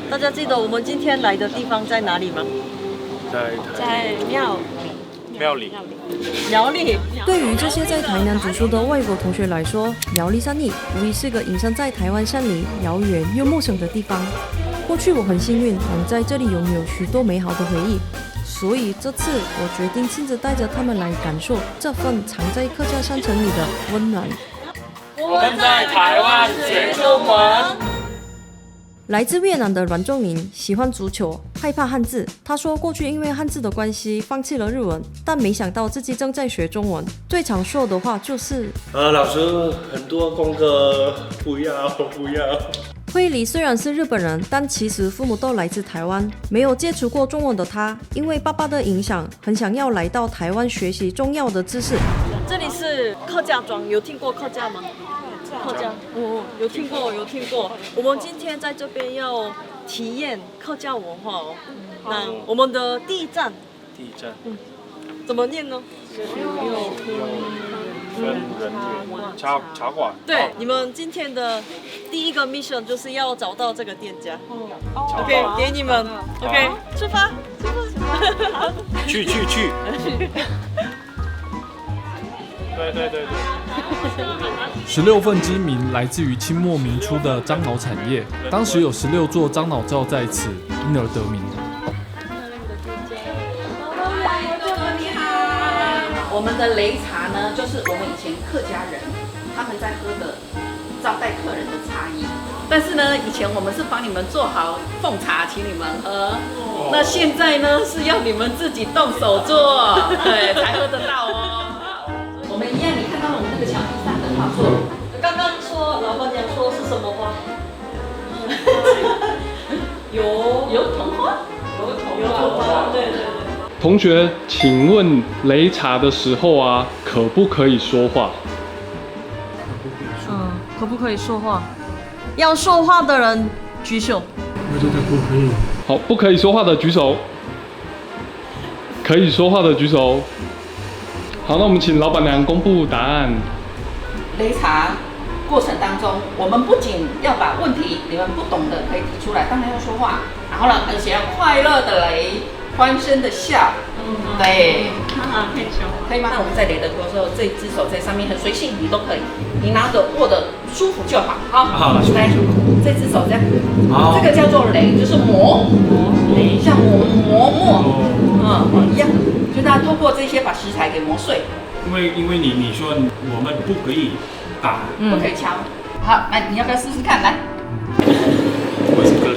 大家记得我们今天来的地方在哪里吗？在庙里。苗栗。对于这些在台南读书的外国同学来说，苗栗山里无疑是个隐身在台湾山里遥远又陌生的地方。过去我很幸运能在这里拥有许多美好的回忆，所以这次我决定亲自带着他们来感受这份藏在客家山城里的温暖。我们在台湾学中文。来自越南的阮仲宁喜欢足球，害怕汉字。他说过去因为汉字的关系放弃了日文，但没想到自己正在学中文。最常说的话就是老师很多功课不要。慧里虽然是日本人，但其实父母都来自台湾。没有接触过中文的他，因为爸爸的影响，很想要来到台湾学习重要的知识。这里是客家庄，有听过客家吗？客家，有听过。我们今天在这边要体验客家文化哦。那我们的第一站，怎么念呢？分人员茶馆。对，你们今天的第一个 mission 就是要找到这个店家。OK， 给你们。OK， 出发。去。对。16份知名来自于清末明初的樟脑产业，当时有16座樟脑灶在此，因而得名。我们的擂茶呢，就是我们以前客家人他们在喝的招待客人的茶饮。但是呢，以前我们是帮你们做好奉茶，请你们喝。那现在呢，是要你们自己动手做，对，才喝得到哦。我们一样，你看到我们那个墙壁上的画作，刚刚说老板娘说是什么花？油桐花。对。同学，请问擂茶的时候啊，可不可以说话？可不可以说话？要说话的人举手。我觉得不可以。好，不可以说话的举手。可以说话的举手。好，那我们请老板娘公布答案。擂茶过程当中，我们不仅要把问题你们不懂的可以提出来，当然要说话，然后呢，而且要快乐的擂，欢声的笑，对，可以吗？那我们在擂的时候，这一只手在上面很随性，你都可以，你拿着握的舒服就好。好，来，这只手这样，这个叫做擂，就是磨，像磨墨，一样，就大家透过这些把食材给磨碎。因为你说我们不可以打，不可以敲。好，来，你要不要试试看？来。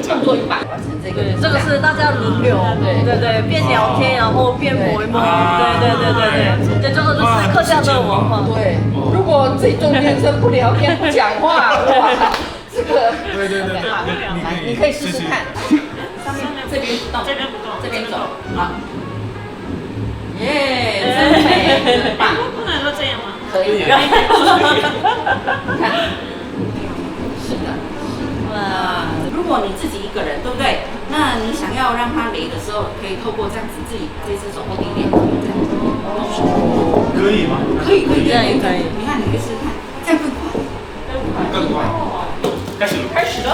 动作一百，完成这个。这个是大家轮流，对，边聊天然后边磨一磨，对，这就是客家的文化。对，如果这中间是不聊天不讲话，哇，这个，对，来，你可以试试看。上面这边不动，这边走，好。耶，真美，很棒。不能说这样吗？可以。你看，是的。如果你自己一个人，对不对？那你想要让他擂的时候，可以透过这样子自己这只手握力练，可以吗？可以，可以。你看，你可以试试看，这样更快。开始了。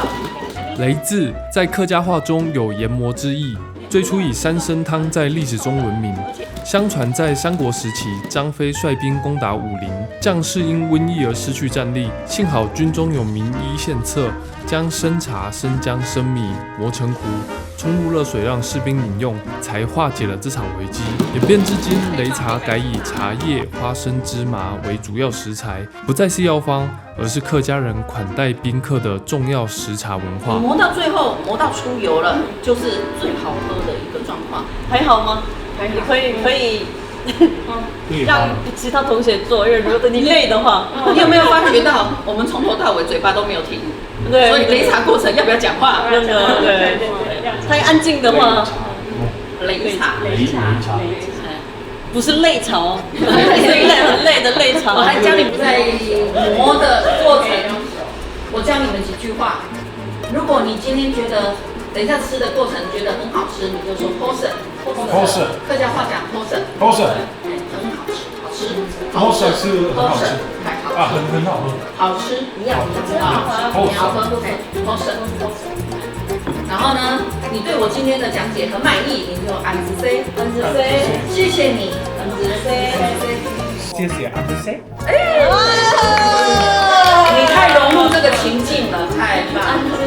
擂字在客家话中有研磨之意，最初以三参汤在历史中闻名。相传在三国时期，张飞率兵攻打武陵，将士因瘟疫而失去战力，幸好军中有名医献策，将生茶、生姜、生米磨成糊，冲入热水让士兵饮用，才化解了这场危机。演变至今，擂茶改以茶叶、花生、芝麻为主要食材，不再是药方，而是客家人款待宾客的重要食茶文化。磨到最后，磨到出油了，就是最好喝的一个状况。还好吗？你可以让其他同学做，因为如果你累的话，你有没有发觉到我们从头到尾嘴巴都没有停？对，所以擂茶过程要不要讲话？对，太安静的话，擂茶，不是擂茶，是很累的擂茶。我还教你们在磨的过程，我教你们几句话。如果你今天觉得等一下吃的过程觉得很好吃，你就说好食，客家话讲好食，很好吃，好食是很好吃啊，很好喝，好吃一样，好喝，好吃，然后呢，你对我今天的讲解很满意，你就安子 C， 安子 C， 谢谢你，安子 C， 谢谢安子 C。你太融入这个情境了，太棒了。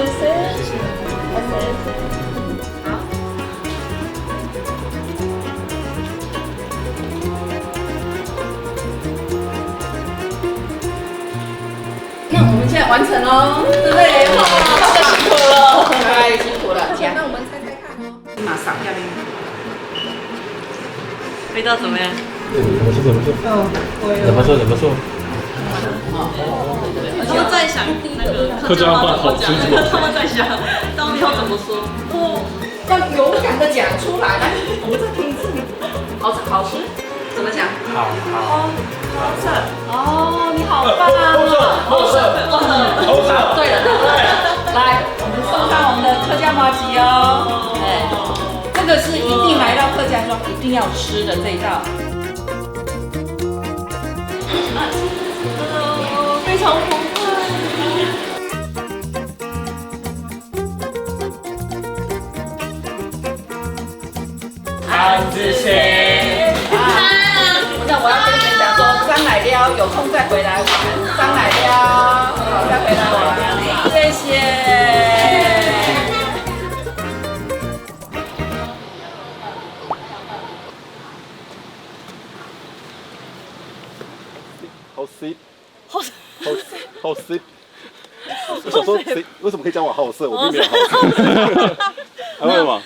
那我们现在完成喽，对不对？辛苦了，太辛苦了。那我们猜猜看哦。马上要领。味道怎么样？怎么说？他们在想那个客家话好吃是吗？他们在想到底要怎么说？要勇敢的讲出来，来，我们再听一次。好吃，怎么讲？好。哦，你好棒哦！对了，来，我们送上我们的客家麻糬哦。哎，这个是一定来到客家庄一定要吃的这一道。非常澎湃。安子 C。那我要跟你们讲说，张奶料有空再回来玩，张奶料好再回来玩，谢谢。好 C， 好 C。我想说谁为什么可以讲我好色？我并没有好色。还有什么？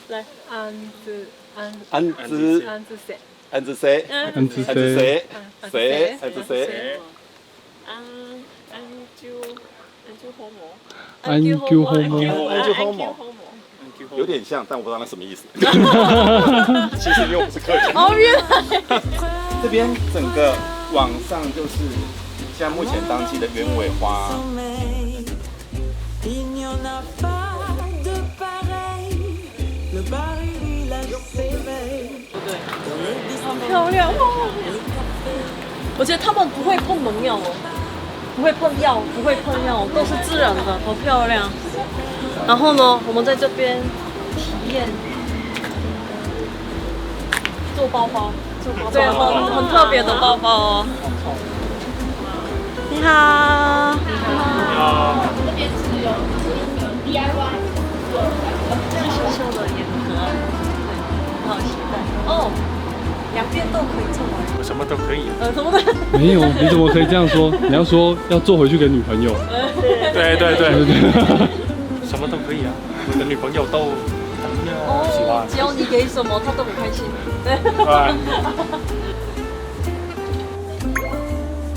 来，安子谁？安子谁？安啾好某，有点像，但我不知道那什么意思。其实因为我不是客家。哦，原来。这边整个往上就是像目前当季的鸢尾花。好漂亮哦！我觉得他们不会碰农药哦，不会碰药，不会碰药，都是自然的，好漂亮。然后呢，我们在这边体验做包包，对，很特别的包包哦。你好，你好。这边是有 DIY 做的，秀秀的也很可爱，对，很好期待哦。两边都可以做完，我什么都可以。什么的？没有，你怎么可以这样说？你要说要做回去给女朋友。对，什么都可以啊。我的女朋友都很喜欢。只要你给什么，她都很开心。对。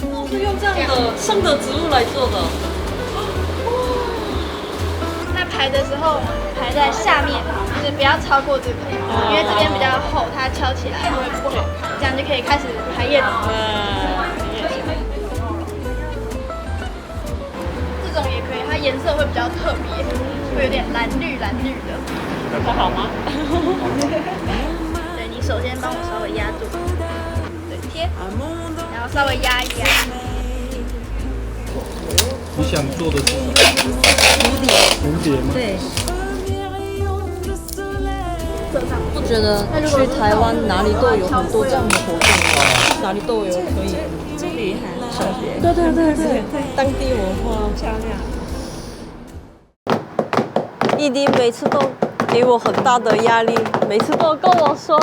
哦，是用这样的生的植物来做的。那排的时候排在下面，就是不要超过这个，因为这边比较厚，它敲起来会不好看。这样就可以开始排叶子。这种也可以，它颜色会比较特别，会有点蓝绿的。不好吗？对，你首先帮我稍微压住，对，贴，然后稍微压一压。你想做的是蝴蝶吗？对。不觉得去台湾哪里都有很多这样的活动吗？哪里都有可以。真厉害，小学。对，当地文化。漂亮。弟弟每次都给我很大的压力，每次都跟我说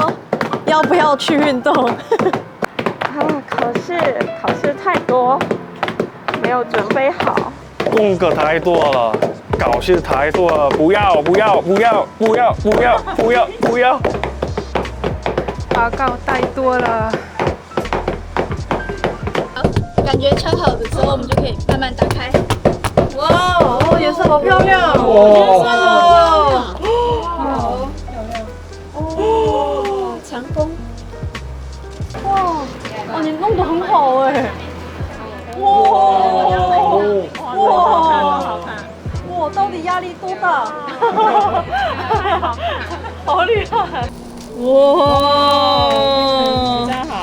要不要去运动。可是考试太多，没有准备好。功课太多了，考试太多了，不要！报告太多了。好，感觉敲好的时候，我们就可以慢慢打开。哇哦，颜色好漂亮！哇，哦，强风。哇，你弄得很好哎。哇，到底压力多大？太好看，好厉害！哇，非常好。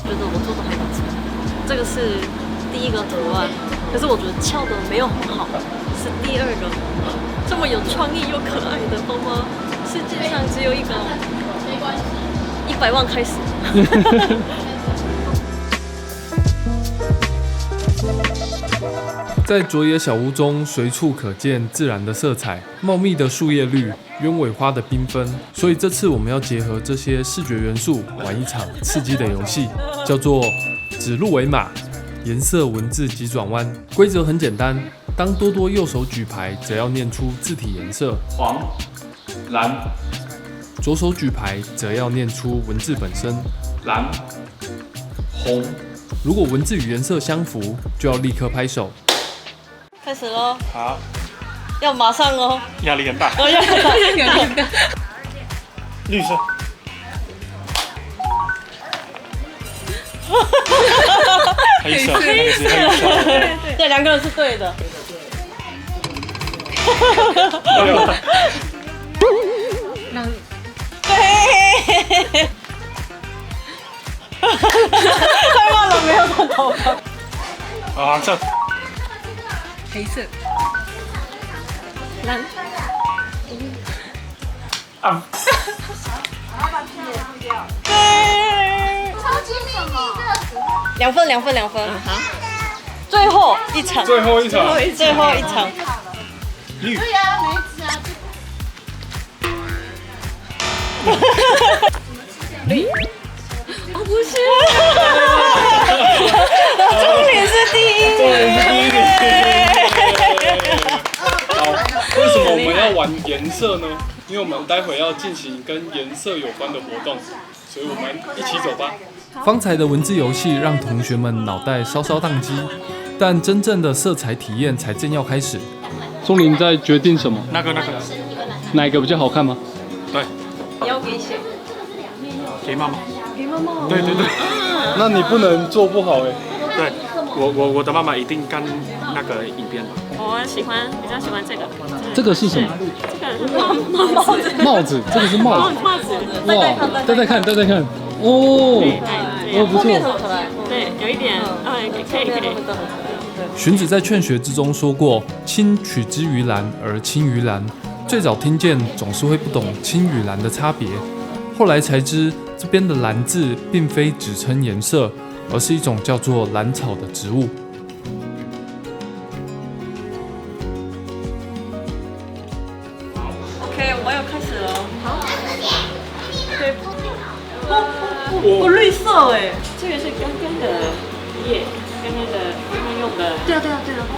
觉得我做的还不错，这个是第一个图案。可是我觉得翘的没有很好，是第二个这么有创意又可爱的包包，世界上只有一个。100万开始。在佐野小屋中，随处可见自然的色彩、茂密的树叶绿、鸢尾花的缤纷。所以这次我们要结合这些视觉元素，玩一场刺激的游戏，叫做指鹿为马，颜色、文字急转弯。规则很简单，当多多右手举牌，则要念出字体颜色黄、蓝。左手举牌则要念出文字本身，蓝、红。如果文字与颜色相符，就要立刻拍手。开始喽！好，要马上哦。压力很大。压力很大。绿色。黑色。黑色。对，两个人是对的。对，太慢了，没有转头发。黄色、黑色、蓝、暗。对，超级什么？2分，2分，2分。好，最后一场。最后一场。最后一场。绿。对呀，没纸啊。绿。哦，不是。重点是第一名。好，为什么我们要玩颜色呢？因为我们待会要进行跟颜色有关的活动，所以我们一起走吧。方才的文字游戏让同学们脑袋稍稍宕机，但真正的色彩体验才正要开始。钟林在决定什么？那个，哪一个比较好看吗？对。你要给谁？给妈妈。给妈妈。对。那你不能做不好哎。对，我的妈妈一定看那个影片吧。我比较喜欢这个。这个是什么？这个帽子，这个是帽子。帽子。哇，再看。哦，不错。对，有一点，可以。荀子在《劝学》之中说过：“青取之于蓝而青于蓝。”最早听见总是会不懂青与蓝的差别，后来才知这边的蓝字并非只称颜色，而是一种叫做蓝草的植物。OK， 我们要开始了。好。对。哦，绿色哎，这个是刚刚的叶，刚刚用的。对啊。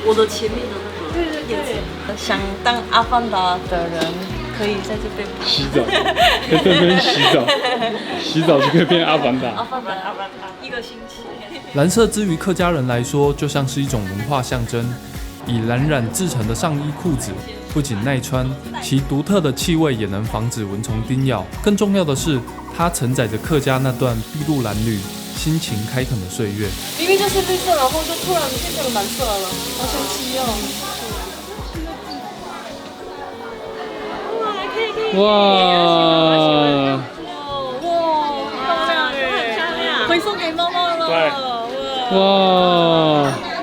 我的前面的那个。对。想当阿凡达的人，可以在这边洗澡，在这边洗澡就可以变阿凡达。阿凡达1个星期。蓝色之于客家人来说，就像是一种文化象征。以蓝染制成的上衣裤子，不仅耐穿，其独特的气味也能防止蚊虫叮咬。更重要的是，它承载着客家那段筚路蓝缕、辛勤开垦的岁月。明明就是绿色，然后就突然变成蓝色了，好神奇哦！哇！漂亮，回送给妈妈了。对。哇！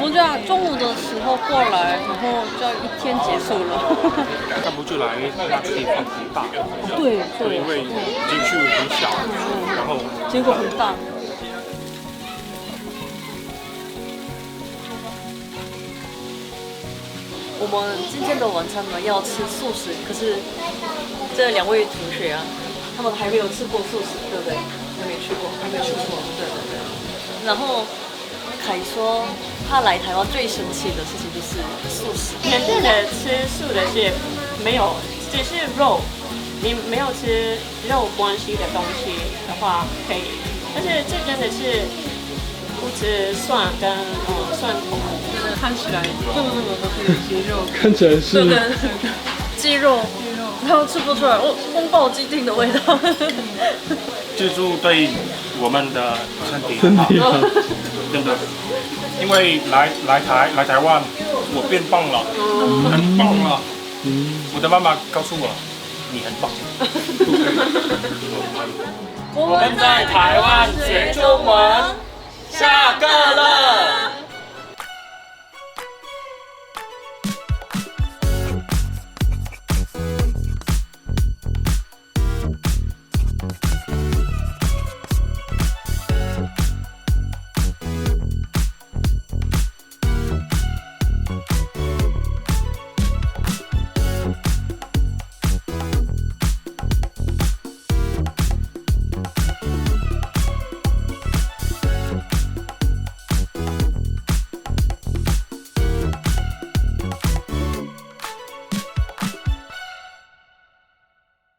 我们就中午的时候过来，然后就要1天结束了。看不出来那个地方很大。对，因为进去很小，然后结果很大。我们今天的晚餐呢要吃素食，可是这2位同学啊，他们还没有吃过素食，对不对？还没去过。对。然后凯说，他来台湾最神奇的事情就是素食。真正的吃素的是没有，只是肉，你没有吃肉关系的东西的话可以，但是这真的是不吃蒜跟蒜头。看起来这么的鸡肉，看起来是鸡肉，然后吃不出来宫保鸡丁的味道。自助对我们的身体身体好，真的，因为来台湾，我变棒了，很棒了。我的妈妈告诉我，你很棒。我们在台湾学中文，下课了。